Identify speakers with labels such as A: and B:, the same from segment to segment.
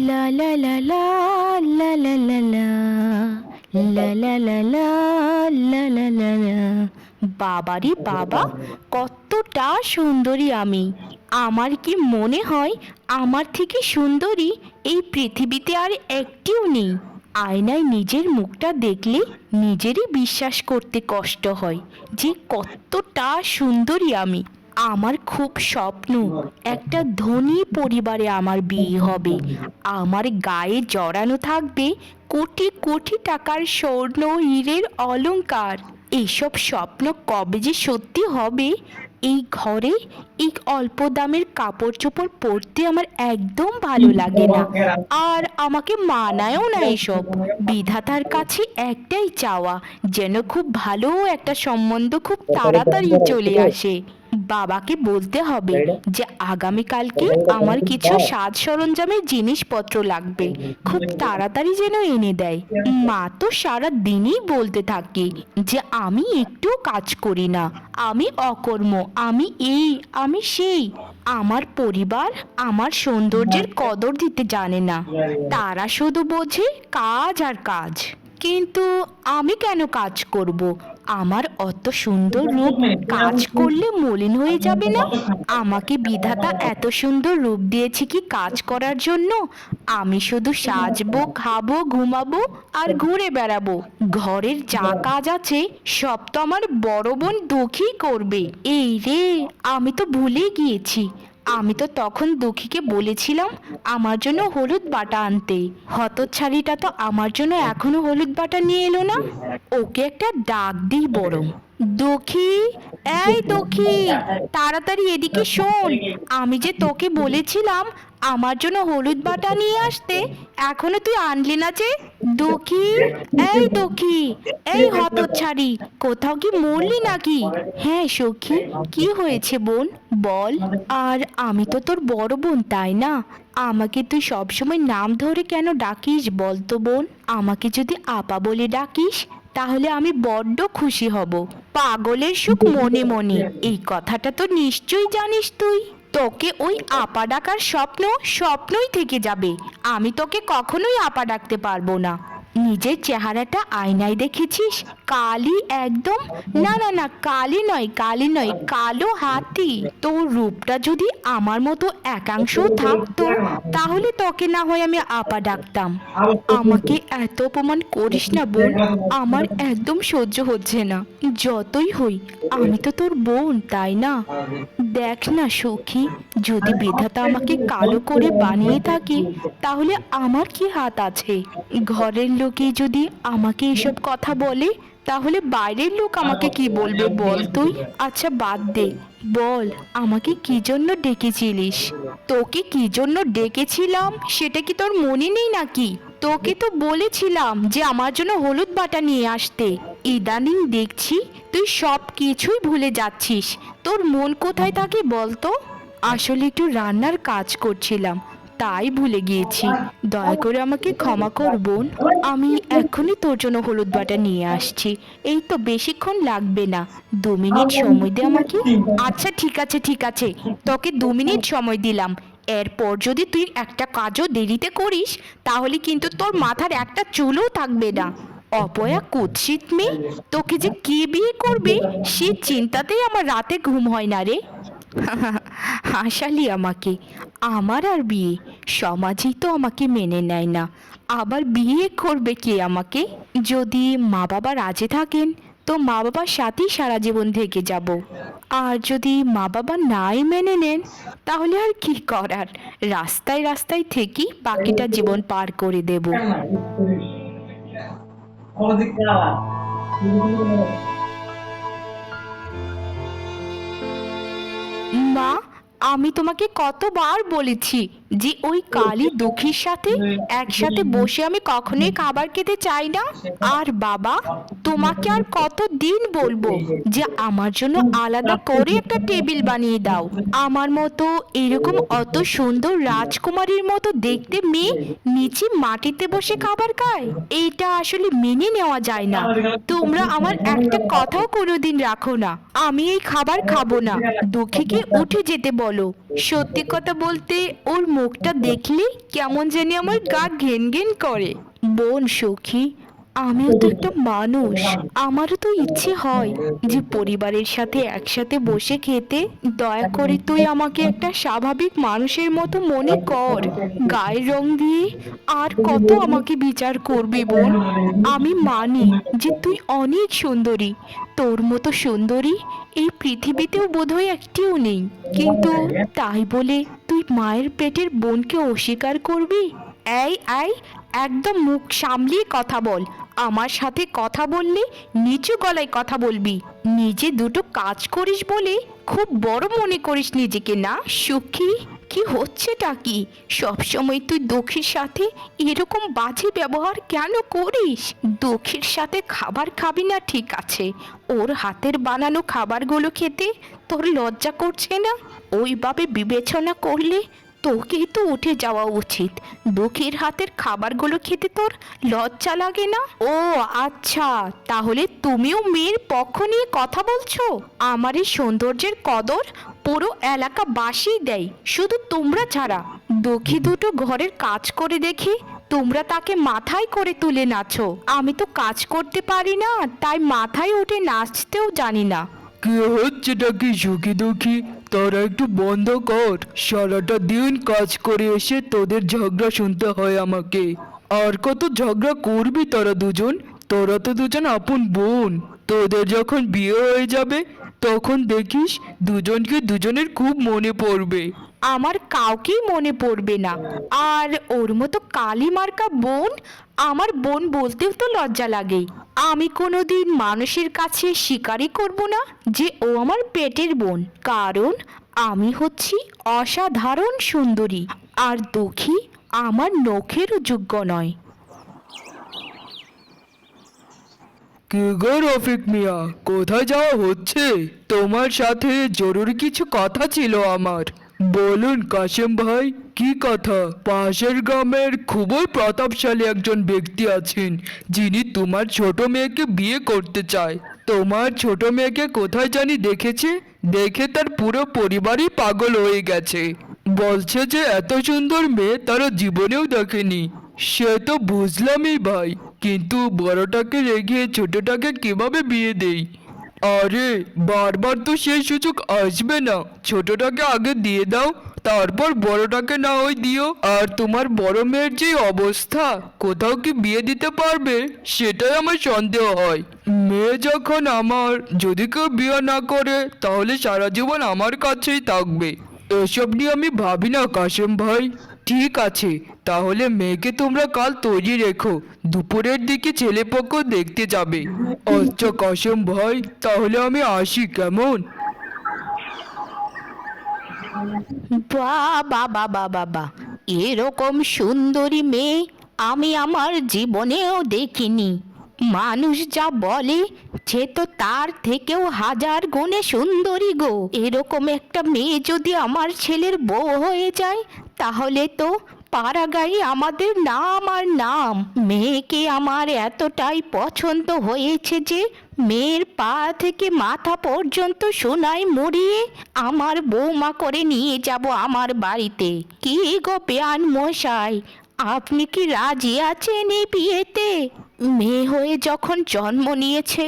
A: লা লা লা লা লা লা লা লা লা লা লা লা লা লা লা লা। বাবারে বাবা, কতটা সুন্দরী আমি! আমার কি মনে হয় আমার থেকে সুন্দরী এই পৃথিবীতে আর একটিও নেই। আয়নায় নিজের মুখটা দেখলে নিজেরই বিশ্বাস করতে কষ্ট হয় যে কতটা সুন্দরী আমি। আমার খুব স্বপ্ন একটা ধনী পরিবারে আমার বিয়ে হবে, আমার গায়ে জড়ানো থাকবে কোটি কোটি টাকার স্বর্ণ হীরের অলংকার। এসব স্বপ্ন কবে যে সত্যি হবে! এই ঘরে এই অল্প দামের কাপড় চোপড় পরতে আমার একদম ভালো লাগে না, আর আমাকে মানায়ও না এসব। বিধাতার কাছে একটাই চাওয়া, যেন খুব ভালো একটা সম্বন্ধ খুব তাড়াতাড়ি চলে আসে। বাবাকে বলতে হবে যে আগামীকালকে আমার কিছু সাজ সরঞ্জামের জিনিসপত্র লাগবে, খুব তাড়াতাড়ি যেন এনে দেয়। মা তো সারা দিনই বলতে থাকে যে আমি একটু কাজ করি না, আমি অকর্ম, আমি এই আমি সেই। আমার পরিবার আমার সৌন্দর্যের কদর দিতে জানে না, তারা শুধু বোঝে কাজ আর কাজ। কিন্তু আমি কেন কাজ করব? আমার অত সুন্দর রূপ কাজ করলে মলিন হয়ে যাবে না? আমাকে বিধাতা এত সুন্দর রূপ দিয়েছে কি কাজ করার জন্য? আমি শুধু সাজবো, খাবো, ঘুমাবো আর ঘুরে বেড়াবো। ঘরের যা কাজ আছে সব তো আমার বড় বোন দুঃখী করবে। এই রে, আমি তো ভুলে গিয়েছি, আমি তো তখন দুঃখীকে বলেছিলাম আমার জন্য হলুদ বাটা আনতে। হতচ্ছাড়িটা তো আমার জন্য এখনো হলুদ বাটা নিয়ে এলো না। ওকে একটা ডাক দিই বরং। দুঃখী, এই দুঃখী, তাড়াতাড়ি এদিকে শোন। আমি যে তোকে বলেছিলাম আমার জন্য হলুদ বাটা নিয়ে আসতে, এখনো তুই আনলি না যে? দুঃখী, এই দুঃখী, এই হতচ্ছাড়ি, কোথাও কি মরলি নাকি? হ্যাঁ সখী, কি হয়েছে বোন বল। আর আমি তো তোর বড় বোন, তাই না? আমাকে তুই সবসময় নাম ধরে কেন ডাকিস বলতো বোন? আমাকে যদি আপা বলে ডাকিস তাহলে আমি বড্ড খুশি হব। পাগলের সুখ মনে মনে, এই কথাটা তো নিশ্চয়ই জানিস তুই। তোকে ওই আপা ডাকার স্বপ্ন স্বপ্নই থেকে যাবে। আমি তোকে কখনোই আপা ডাকতে পারবো না। নিজের চেহারাটা আয়নায় দেখেছিস? কালি একদম। না না না, কালি নয়, কালি নয়, কালো হাতি। তোর রূপটা যদি আমার মতো একাংশ থাকতো তাহলে তোকে না হয় আমি আপা ডাকতাম। আমাকে এত অপমান করিস না বোন, আমার একদম সহ্য হচ্ছে না। যতই হই আমি তো তোর বোন, তাই না? দেখ না সখী, যদি বিধাতা আমাকে কালো করে বানিয়ে থাকে তাহলে আমার কি হাত আছে? ঘরের লোকে যদি আমাকে এসব কথা বলে তাহলে বাইরের লোক আমাকে কি বলবে বল তুই? আচ্ছা বাদ দে, বল আমাকে কি জন্য ডেকেছিলিস? তোকে কি জন্য ডেকেছিলাম সেটা কি তোর মনে নেই নাকি? তোকে তো বলেছিলাম যে আমার জন্য হলুদ বাটা নিয়ে আসতে। ইদানিং দেখছি তুই সব কিছুই ভুলে যাচ্ছিস। তোর মন কোথায় থাকে বলতো? আসলে একটু রান্নার কাজ করছিলাম, তাই ভুলে গিয়েছি। দয়া করে আমাকে ক্ষমা কর বোন। আমি এখনই তোর জন্য হলুদ বাটা নিয়ে আসছি। এই তো বেশিক্ষণ লাগবে না, 2 মিনিট সময় দে আমাকে। আচ্ছা ঠিক আছে ঠিক আছে, তোকে 2 মিনিট সময় দিলাম। এরপর যদি তুই একটা কাজও দেরিতে করিস তাহলে কিন্তু তোর মাথার একটা চুলও থাকবে না। অপয়া কুৎসিত মেয়ে, তোকে যে কে বিয়ে করবে সে চিন্তাতেই আমার রাতে ঘুম হয় না রে। হাসালি আমাকে। আমার আর বিয়ে? সমাজই তো আমাকে মেনে নেয় না, আবার বিয়ে করবে কে আমাকে? যদি মা বাবা রাজি থাকেন তো মা বাবার সাথেই সারা জীবন থেকে যাব। আর যদি মা বাবা নাই মেনে নেন তাহলে আর কি করার, রাস্তায় রাস্তায় থেকেই বাকিটা জীবন পার করে দেব। মা, আমি তোমাকে কতবার বলেছি যে ওই কালী দুঃখীর সাথে একসাথে বসে আমি কখনোই খাবার খেতে চাই না। আর বাবা, তোমাকে আর কতদিন বলবো যে আমার জন্য আলাদা করে একটা টেবিল বানিয়ে দাও? আমার মতো এরকম অত সুন্দর রাজকুমারীর মতো দেখতে মেয়ে নিচে মাটিতে বসে খাবার খায়? এটা আসলে মেনে নেওয়া যায় না। তোমরা আমার একটা কথাও কোনোদিন রাখো না। আমি এই খাবার খাবো না। দুঃখীকে উঠে যেতে বলো। বলো। সত্যি কথা বলতে ওর মুখটা দেখলে কেমন জানি আমার গা ঘেন ঘেন করে। বোন সখী, আমিও তো একটা মানুষ, আমারও তো ইচ্ছে হয় যে পরিবারের সাথে একসাথে বসে খেতে। দয়া করে তুই আমাকে একটা স্বাভাবিক মানুষের মতো মনে কর। গায়ের রং দিয়ে আর কত আমাকে বিচার করবি বোন? আমি মানি যে তুই অনেক সুন্দরী, তোর মতো সুন্দরী এই পৃথিবীতেও বোধহয় একটিও নেই, কিন্তু তাই বলে তুই মায়ের পেটের বোনকে অস্বীকার করবি? এই এই, একদম মুখ সামলিয়ে কথা বল। আমার সাথে কথা বললে নিচু গলায় কথা বলবি। নিজে দুটো কাজ করিস বলে খুব বড় মনে করিস নিজেকে, না সুখী? কি হচ্ছেটা কি? সবসময় তুই দক্ষির সাথে এরকম বাজে ব্যবহার কেন করিস? দক্ষির সাথে খাবার খাবি না ঠিক আছে, ওর হাতের বানানো খাবারগুলো খেতে তোর লজ্জা করছে না? ওইভাবে বিবেচনা করলে তোকেই তো উঠে যাওয়া উচিত। দুঃখীর হাতের খাবারগুলো খেতে তোর লজ্জা লাগে না? ও আচ্ছা, তাহলে তুমিও মেয়ের পক্ষ নিয়ে কথা বলছো? আমার এই সৌন্দর্যের কদর পুরো এলাকাবাসী দেয়, শুধু তোমরা ছাড়া। দুঃখী দুটো ঘরের কাজ করে দেখে তোমরা তাকে মাথায় করে তুলে নাচো। আমি তো কাজ করতে পারি না, তাই মাথায় উঠে নাচতেও জানি না।
B: কি হচ্ছেটা কি সুখী দুঃখী? তোরা একটু বন্ধ কর। সারাটা দিন কাজ করে এসে তোদের ঝগড়া শুনতে হয় আমাকে। আর কত ঝগড়া করবি তোরা দুজন? তোরা তো দুজন আপন বোন। তোদের যখন বিয়ে হয়ে যাবে তখন দেখিস দুজনকে দুজনের খুব মনে পড়বে।
A: আমার কাউকেই মনে পড়বে না। আর ওর মতো কালি মার্কা বোন, আমার বোন বলতেও তো লজ্জা লাগে। আমি কোনোদিন মানুষের কাছে স্বীকারই করব না যে ও আমার পেটের বোন, কারণ আমি হচ্ছি অসাধারণ সুন্দরী, আর দুঃখী আমার নখেরও যোগ্য নয়।
B: কি গো রফিক মিয়া, কোথায় যাওয়া হচ্ছে? তোমার সাথে জরুরি কিছু কথা ছিল আমার। বলুন কাশেম ভাই, কি কথা? পাশের গ্রামের খুবই প্রতাপশালী একজন ব্যক্তি আছেন যিনি তোমার ছোট মেয়েকে বিয়ে করতে চায়। তোমার ছোট মেয়েকে কোথায় জানি দেখেছে, দেখে তার পুরো পরিবারই পাগল হয়ে গেছে। বলছে যে এত সুন্দর মেয়ে তারা জীবনেও দেখেনি। সে তো বুঝলামই ভাই, কিন্তু বড়টাকে রেখে ছোটটাকে কিভাবে বিয়ে দেই? আরে বারবার তো সেই সুযোগ আসবে না। ছোটটাকে আগে দিয়ে দাও, তারপর বড়টাকে না হয় দিও। আর তোমার বড় মেয়ের যে অবস্থা, কোথাও কি বিয়ে দিতে পারবে সেটাই আমার সন্দেহ হয়। মেয়ে যখন আমার, যদি কেউ বিয়ে না করে তাহলে সারা জীবন আমার কাছেই থাকবে। এসব নিয়ে আমি ভাবি না কাশেম ভাই। ঠিক আছে, তাহলে মেয়েকে তোমরা কাল তৈরি রেখো, দুপুরের দিকে ছেলেপক্ষ দেখতে যাবে। আচ্ছা কাশেম ভাই, তাহলে আমি আসি, কেমন?
A: বাহ বাহ বাহ বাহ বাহ বাহ, এরকম সুন্দরী মেয়ে আমি আমার জীবনেও দেখিনি। মানুষ যা বলে সে তো তার থেকেও হাজার গুণে সুন্দরী গো। এরকম একটা মেয়ে যদি আমার ছেলের বউ হয়ে যায়, তাহলে তো পাড়াগাঁয়ে আমাদের নাম আর নাম। মেয়েকে আমার এতটাই পছন্দ হয়েছে যে মেয়ের পা থেকে মাথা পর্যন্ত সোনায় মুড়িয়ে আমার বৌমা করে নিয়ে যাব আমার বাড়িতে। কি গো বেয়ান মশাই, আপনি কি রাজি আছেন এই বিয়েতে? মেয়ে হয়ে যখন জন্ম নিয়েছে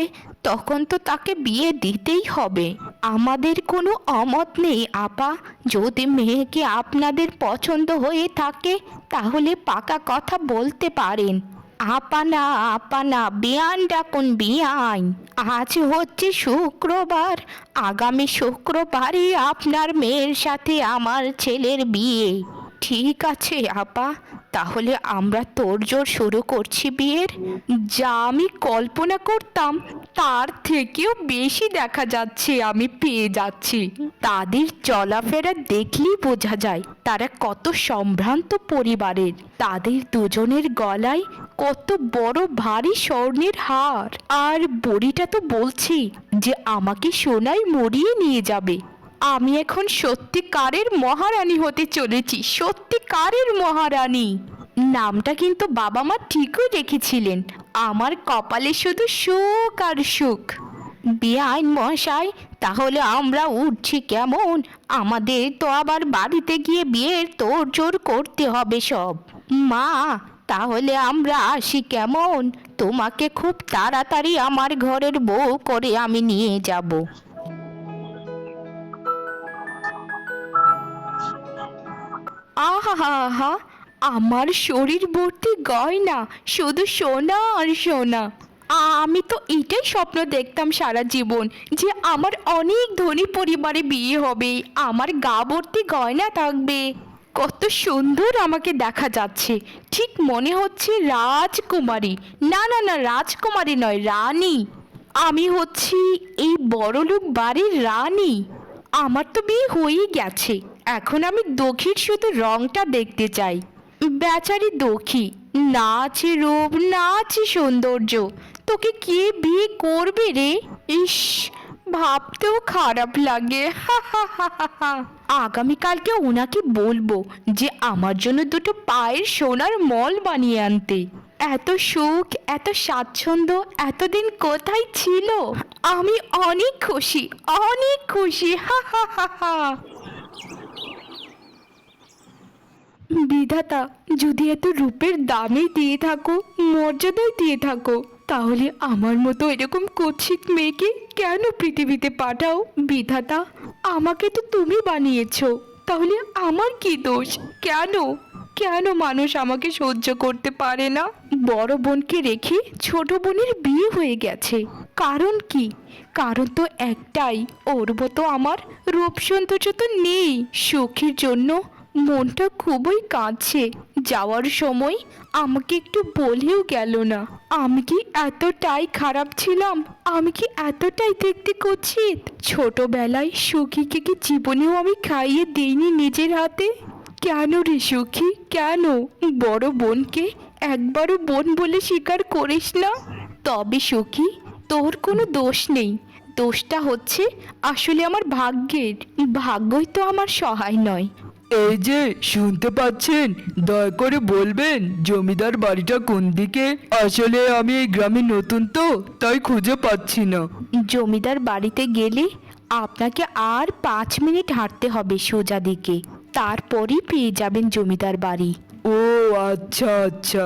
A: তখন তো তাকে বিয়ে দিতেই হবে। আমাদের কোনো অমত নেই আপা। যদি মেয়েকে আপনাদের পছন্দ হয়ে থাকে তাহলে পাকা কথা বলতে পারেন। আপা না, বিয়ান ডাকুন বিয়ান। আজ হচ্ছে শুক্রবার, আগামী শুক্রবারই আপনার মেয়ের সাথে আমার ছেলের বিয়ে। ঠিক আছে আপা, তাহলে আমরা তোড়জোড় শুরু করছি বিয়ের। যা আমি কল্পনা করতাম তার থেকেও বেশি দেখা যাচ্ছে আমি পেয়ে যাচ্ছি। তাদের চলাফেরা দেখলেই বোঝা যায় তারা কত সম্ভ্রান্ত পরিবারের। তাদের দুজনের গলায় কত বড় ভারী স্বর্ণের হার, আর বুড়িটা তো বলছি যে আমাকে সোনায় মরিয়ে নিয়ে যাবে। আমি এখন সত্যিকারের মহারানী হতে চলেছি, সত্যিকারের মহারানী। নামটা কিন্তু বাবা মা ঠিকই রেখেছিলেন। আমার কপালে শুধু সুখ আর সুখ। বেআইন মশাই, তাহলে আমরা উঠছি কেমন? আমাদের তো আবার বাড়িতে গিয়ে বিয়ের তোড়জোড় করতে হবে সব। মা, তাহলে আমরা আসি কেমন? তোমাকে খুব তাড়াতাড়ি আমার ঘরের বউ করে আমি নিয়ে যাব। আহা, আমার শরীর ভর্তি গয়না, শুধু সোনা আর সোনা। আমি তো এটাই স্বপ্ন দেখতাম সারা জীবন, যে আমার অনেক ধনী পরিবারে বিয়ে হবে, আমার গা ভর্তি গয়না থাকবে। কত সুন্দর আমাকে দেখা যাচ্ছে, ঠিক মনে হচ্ছে রাজকুমারী। না না না, রাজকুমারী নয়, রানী। আমি হচ্ছি এই বড়লোক বাড়ির রানী। আমার তো বিয়ে হয়েই গেছে, এখন আমি দখির শুধু রংটা দেখতে চাই। বেচারি দখি, না আছে রূপ, না আছে সৌন্দর্য, তোকে কে বিয়ে করবে রে? ইস, ভাবতেও খারাপ লাগে। আগামীকালকে ওনাকে বলবো যে আমার জন্য দুটো পায়ের সোনার মল বানিয়ে আনতে। এত সুখ, এত স্বাচ্ছন্দ্য এতদিন কোথায় ছিল? আমি অনেক খুশি, অনেক খুশি। বিধাতা, যদি এত রূপের দামে দিয়ে থাকো, মর্যাদায় দিয়ে থাকো, তাহলে আমার মতো এরকম কুৎসিত মেয়েকে কেন পৃথিবীতে পাঠাও? বিধাতা, আমাকে তো তুমি বানিয়েছো, তাহলে আমার কি দোষ? কেন কেন মানুষ আমাকে সহ্য করতে পারে না? বড় বোনকে রেখে ছোট বোনের বিয়ে হয়ে গেছে, কারণ কি? কারণ তো একটাই, ওর মতো আমার রূপ সৌন্দর্য তো নেই। সুখের জন্য মনটা খুবই কাঁদছে। যাওয়ার সময় আমাকে একটু বলেও গেল না। আমি কি এতটাই খারাপ ছিলাম? আমি কি এতটাই দেখতে কুৎসিত? ছোটবেলায় সুখীকে কি জীবনেও আমি খাইয়ে দিইনি নিজের হাতে? কেন রে সুখী, কেন? বড় বোনকে একবারও বোন বলে স্বীকার করিস না? তবে সুখী, তোর কোনো দোষ নেই, দোষটা হচ্ছে আসলে আমার ভাগ্যের। ভাগ্যই তো আমার সহায় নয়।
B: এই যে শুনতে পাচ্ছেন, দয়া করে বলবেন জমিদার বাড়িটা কোন দিকে? আসলে আমি এই গ্রামে নতুন তো, তাই খুঁজে পাচ্ছি না।
A: জমিদার বাড়িতে গেলে আপনাকে আর 5 মিনিট হাঁটতে হবে সোজা দিকে, তারপরই পেয়ে যাবেন জমিদার বাড়ি।
B: ও আচ্ছা আচ্ছা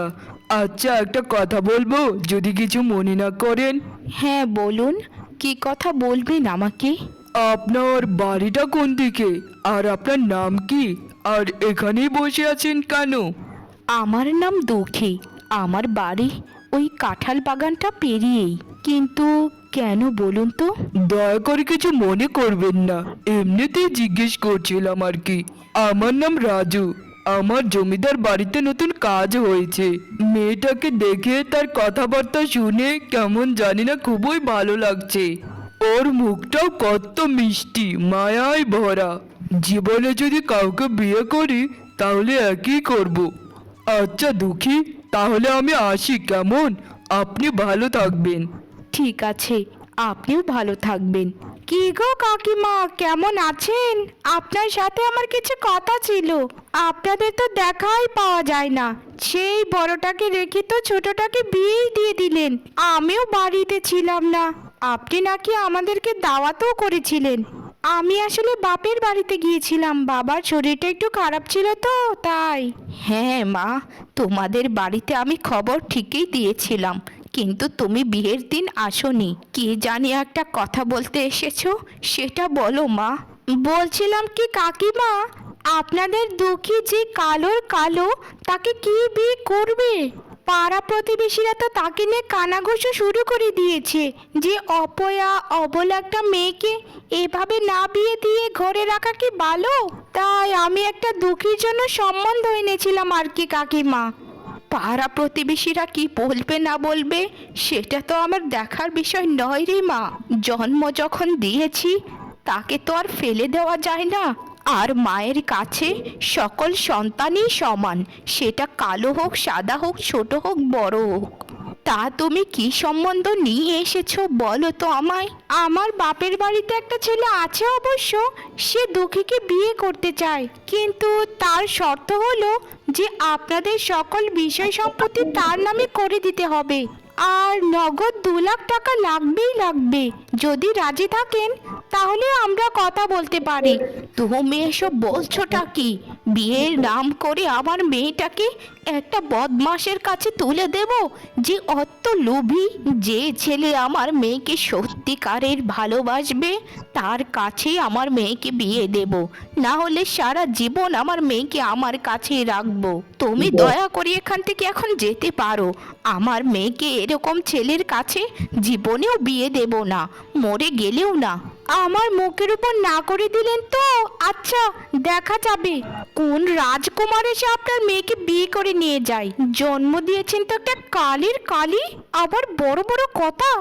B: আচ্ছা, একটা কথা বলবো, যদি কিছু মনে না করেন?
A: হ্যাঁ বলুন, কি কথা বলবেন আমাকে?
B: আপনার বাড়িটা কোন দিকে, আর আপনার নাম কি, আর এখানেই বসে আছেন কেন?
A: আমার নাম দুঃখী, আমার বাড়ি ওই কাঁঠাল বাগানটা পেরিয়েই। কিন্তু কেন বলুন তো?
B: দয়া করে কিছু মনে করবেন না, এমনিতেই জিজ্ঞেস করছিলাম আর কি। আমার নাম রাজু, আমার জমিদার বাড়িতে নতুন কাজ হয়েছে। মেয়েটাকে দেখে, তার কথাবার্তা শুনে কেমন জানি না খুবই ভালো লাগছে। ওর মুখটাও কত মিষ্টি, মায়ায় ভরা। জীবনে যদি কাউকে বিয়ে করি তাহলে একই করব। আচ্ছা দুঃখী, তাহলে আমি আসি কেমন? আপনি ভালো থাকবেন।
A: ঠিক আছে, আপনিও ভালো থাকবেন। কি গো কাকিমা, কেমন আছেন? আপনার সাথে আমার কিছু কথা ছিল। আপনাদের তো দেখাই পাওয়া যায় না। সেই বড়টাকে রেখে তো ছোটটাকে বিয়েই দিয়ে দিলেন। আমিও বাড়িতে ছিলাম না। আপনি নাকি আমাদেরকে দাওয়াতও করেছিলেন। আমি আসলে বাপের বাড়িতে গিয়েছিলাম, বাবার শরীরটা একটু খারাপ ছিল তো তাই। হ্যাঁ মা, তোমাদের বাড়িতে আমি খবর ঠিকই দিয়েছিলাম, কিন্তু তুমি বিয়ের দিন আসোনি। কি জানি একটা কথা বলতে এসেছো, সেটা বলো মা। বলছিলাম কি কাকিমা, আপনাদের দুঃখী যে কালোর কালো, তাকে কি বিয়ে করবে? পাড়া প্রতিবেশীরা তো তাকে নিয়ে কানাঘুষো শুরু করে দিয়েছে যে অপয়া অবলা একটা মেয়েকে এভাবে না বিয়ে দিয়ে ঘরে রাখা কি ভালো? তাই আমি একটা দুঃখীর জন্য সম্বন্ধ এনেছিলাম আর কি কাকিমা। পাড়া প্রতিবেশীরা কি বলবে না বলবে সেটা তো আমার দেখার বিষয় নয় রে মা। জন্ম যখন দিয়েছি তাকে তো আর ফেলে দেওয়া যায় না। আর মায়ের কাছে সকল সন্তানই সমান, সেটা কালো হোক, সাদা হোক, ছোট হোক, বড় হোক। তা তুমি কি সম্বন্ধ নিয়ে এসেছো বলো তো আমায়। আমার বাপের বাড়িতে একটা ছেলে আছে অবশ্য, সে দুঃখীকে বিয়ে করতে চায়, কিন্তু তার শর্ত হলো যে আপনাদের সকল বিষয় সম্পত্তি তার নামে করে দিতে হবে, আর নগদ 2 লাখ টাকা লাগবেই লাগবে। যদি রাজি থাকেন তাহলে আমরা কথা বলতে পারি। তুমি এসব বলছোটা কি? বিয়ের নাম করে আমার মেয়েটাকে একটা বদমাশের কাছে তুলে দেব, যে অত লোভী। যে ছেলে আমার মেয়েকে সত্যিকারের ভালোবাসবে তার কাছেই আমার মেয়েকে বিয়ে দেব, না হলে সারা জীবন আমার মেয়েকে আমার কাছেই রাখবো। তুমি দয়া করে এখান থেকে এখন যেতে পারো। আমার মেয়েকে এরকম ছেলের কাছে জীবনেও বিয়ে দেব না, মরে গেলেও না। আমার মুখের উপর না করে দিলেন তো? আচ্ছা, দেখা যাবে কোন রাজকুমার এসে আপনার মেয়েকে বিয়ে করে নিয়ে যায়। জন্ম দিয়েছেন তো একটা কালির কালি, আবার বড় বড় কথা।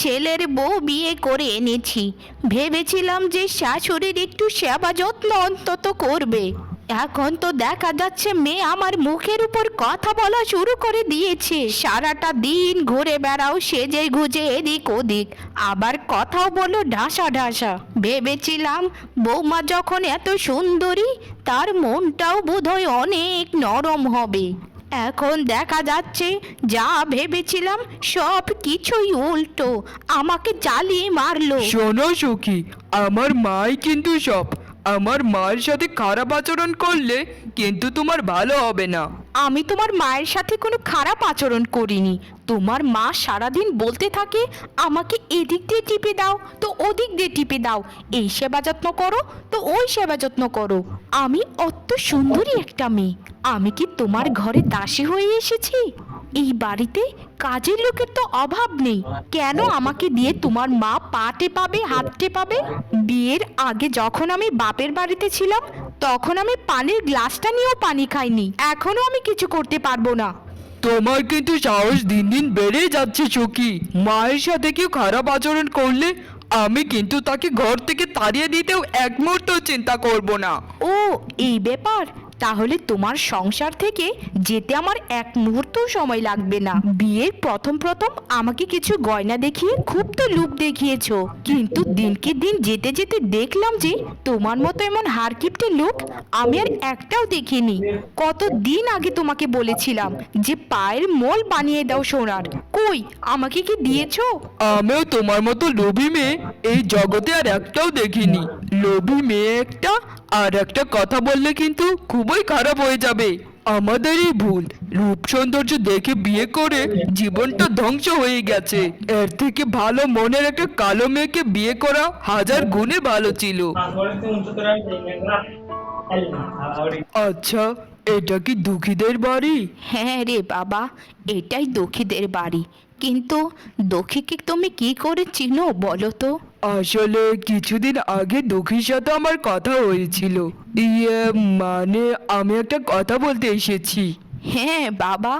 A: ছেলের বউ বিয়ে করে এনেছি, ভেবেছিলাম যে শাশুড়ির একটু সেবা যত্ন অন্তত করবে। এখন তো দেখা যাচ্ছে মেয়ে আমার মুখের উপর কথা বলা শুরু করে দিয়েছে। সারাটা দিন ঘুরে বেড়াও সেজে গুজে এদিক ওদিক, আবার কথাও বলো ঢাসা ঢাসা। ভেবেছিলাম বৌমা যখন এত সুন্দরী, তার মনটাও বোধহয় অনেক নরম হবে। এখন দেখা যাচ্ছে যা ভেবেছিলাম সব কিছুই উল্টো, আমাকে জ্বালিয়ে মারলো।
B: শোনো সখী, আমার মাই কিন্তু সব। আমার মায়ের সাথে খারাপ আচরণ করলে কিন্তু তোমার ভালো হবে না।
A: আমি তোমার মায়ের সাথে কোনো খারাপ আচরণ করিনি। তোমার মা সারাদিন বলতে থাকে আমাকে এদিক দিয়ে টিপে দাও তো ওদিক দিয়ে টিপে দাও, এই সেবা যত্ন করো তো ওই সেবা যত্ন করো। আমি অত সুন্দরী একটা মেয়ে, আমি কি তোমার ঘরে দাসী হয়ে এসেছি? এই বাড়িতে কাজের লোকের তো অভাব নেই, কেন আমাকে দিয়ে তোমার মা পা টেপাবে, হাত টেপাবে? বিয়ের আগে যখন আমি বাপের বাড়িতে ছিলাম তখন আমি পানির গ্লাসটা নিয়েও পানি খাইনি, এখনো আমি কিছু করতে পারবো না।
B: তোমার কিন্তু সাহস দিন দিন বেড়ে যাচ্ছে সখী। মায়ের সাথে কেউ খারাপ আচরণ করলে আমি কিন্তু তাকে ঘর থেকে তাড়িয়ে দিতেও এক মুহূর্ত চিন্তা করব না।
A: ও, এই ব্যাপার। তাহলে তোমার সংসার থেকে যেতে আমার এক মুহূর্তও সময় লাগবে না। বিয়ের প্রথম প্রথম আমাকে কিছু গয়না দেখিয়ে খুব তো লোভ দেখিয়েছো, কিন্তু দিনকে দিন যেতে যেতে দেখলাম যে তোমার মতো এমন হারকিপ্টে লোক আমি আর একটাও দেখিনি। কত দিন আগে তোমাকে বলেছিলাম যে পায়ের মোল বানিয়ে দাও সোনার, কই আমাকে কি দিয়েছো?
B: আমিও তোমার মতো লোভী মেয়ে এই জগতে আর একটাও দেখিনি। লোভী মেয়ে একটা, আর একটা কথা বললে কিন্তু খুবই খারাপ হয়ে যাবে। আমাদেরই ভুল, রূপ সৌন্দর্য দেখে বিয়ে করে জীবনটা ধ্বংস হয়ে গেছে। এর থেকে ভালো মনের একটা কালো মেয়েকে বিয়ে করা হাজার গুণে ভালো ছিল। আচ্ছা, এটা কি দুঃখীদের বাড়ি?
A: হ্যাঁ রে বাবা, এটাই দুঃখীদের বাড়ি। কিন্তু দুঃখীকে তুমি কি করে চিনো বলো তো?
B: আসলে কিছুদিন আগে দুঃখীর সাথে আমার কথা হয়েছিল। ইয়ে, মানে আমি একটা কথা বলতে এসেছি।
A: হ্যাঁ বাবা,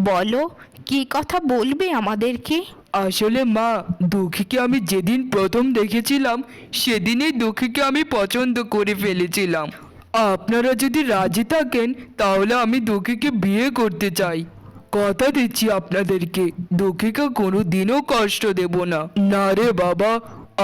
A: বলো, কি কথা বলবে আমাদেরকে?
B: আসলে মা, দুঃখীকে আমি যেদিন প্রথম দেখেছিলাম সেদিনই দুঃখীকে আমি পছন্দ করে ফেলেছিলাম। আপনারা যদি রাজি থাকেন তাহলে আমি দুঃখীকে বিয়ে করতে চাই। কথা দিচ্ছি আপনাদেরকে, দুঃখীকে কোনো দিনও কষ্ট দেব না। না রে বাবা,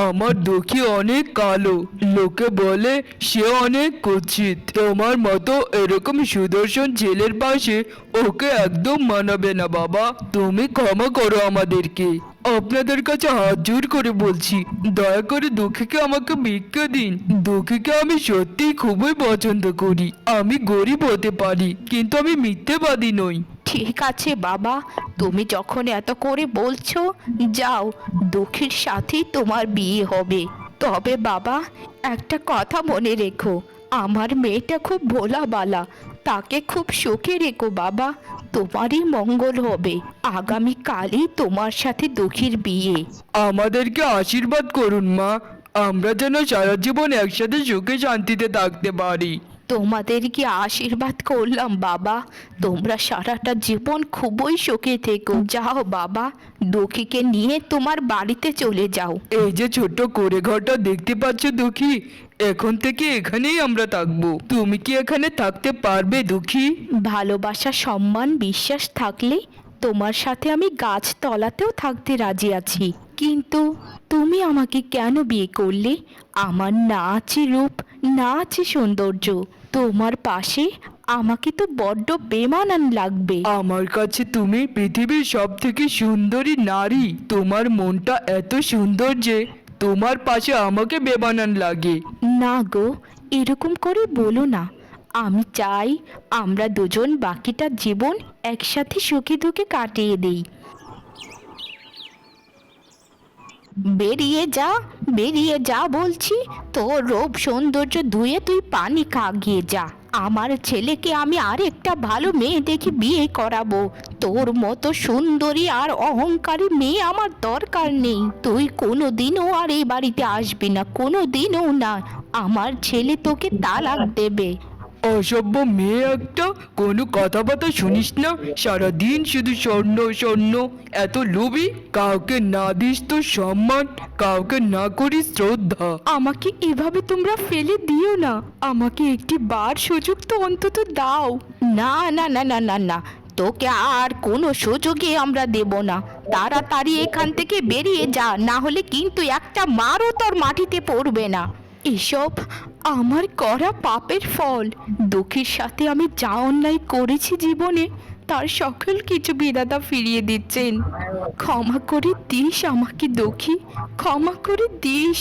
B: আমার দুঃখী অনেক কালো, লোকে বলে সে অনেক কুৎসিত। তোমার মতো এরকম সুদর্শন ছেলের পাশে ওকে একদম মানাবে না বাবা। তুমি ক্ষমা করো আমাদেরকে, আপনাদের কাছে হাত জোর করে বলছি, দয়া করে দুঃখীকে আমাকে ভিক্ষা দিন। দুঃখীকে আমি সত্যি খুবই পছন্দ করি। আমি গরিব হতে পারি কিন্তু আমি মিথ্যেবাদী নই।
A: ঠিক আছে বাবা, তুমি যখন এত করে বলছো, যাও, দুঃখীর সাথেই তোমার বিয়ে হবে। তবে বাবা, একটা কথা মনে রেখো, আমার মেয়েটা খুব ভোলাবালা, তাকে খুব সুখে রেখো বাবা, তোমারই মঙ্গল হবে। আগামীকালই তোমার সাথে দুঃখীর বিয়ে।
B: আমাদেরকে আশীর্বাদ করুন মা, আমরা যেন সারা জীবন একসাথে সুখে শান্তিতে থাকতে পারি।
A: তোমাদেরকে আশীর্বাদ করলাম বাবা, তোমরা সারাটা জীবন খুবই সুখে থেকো। যাও বাবা, দুঃখীকে নিয়ে তোমার বাড়িতে চলে যাও।
B: এই যে ছোট্ট করে ঘরটা দেখতে পাচ্ছ দুঃখী, এখন থেকে এখানেই আমরা থাকবো। তুমি কি এখানে থাকতে পারবে দুঃখী?
A: ভালোবাসা, সম্মান, বিশ্বাস থাকলে তোমার সাথে আমি গাছ তলাতেও থাকতে রাজি আছি। কিন্তু তুমি আমাকে কেন বিয়ে করলে? আমার না আছে রূপ, না আছে সৌন্দর্য, তোমার পাশে আমাকে তো বড্ড বেমানান লাগবে।
B: আমার কাছে তুমি পৃথিবীর সব থেকে সুন্দরী নারী। তোমার মনটা এত সুন্দর যে তোমার পাশে আমাকে বেমানান লাগে।
A: না গো, এরকম করে বলো না। আমি চাই আমরা দুজন বাকিটা জীবন একসাথে সুখে দুঃখে কাটিয়ে দেই। বেরিয়ে যা বলছি। তোর রূপ সৌন্দর্য ধুয়ে তুই পানি খা গিয়ে যা। আমার ছেলেকে আমি আরেকটা ভালো মেয়ে দেখে বিয়ে করাবো। তোর মতো সুন্দরী আর অহংকারী মেয়ে আমার দরকার নেই। তুই কোনোদিনও আর এই বাড়িতে আসবি না, কোনোদিনও না। আমার ছেলে তোকে তালাক দেবে।
B: অসভ্য মেয়ে একটা, কোনো কথাবার্তা শুনিস না, সারাদিন শুধু স্বর্ণ স্বর্ণ। এত লোভী, কাউকে না দিস তো সম্মান, কাউকে না করিস শ্রদ্ধা।
A: আমাকে এভাবে তোমরা ফেলে দিও না। আমাকে একটি বার সুযোগ তো অন্তত দাও। না না না না না না, তোকে আর কোনো সুযোগে আমরা দেব না। তাড়াতাড়ি এখান থেকে বেরিয়ে যা, না হলে কিন্তু একটা মারও তোর মাটিতে পড়বে না। এসব আমার করা পাপের ফল। দুঃখের সাথে আমি যা অন্যায় করেছি জীবনে, তার সকল কিছু বিধাতা ফিরিয়ে দিচ্ছেন। ক্ষমা করে দিস আমাকে দুঃখী, ক্ষমা করে দিস।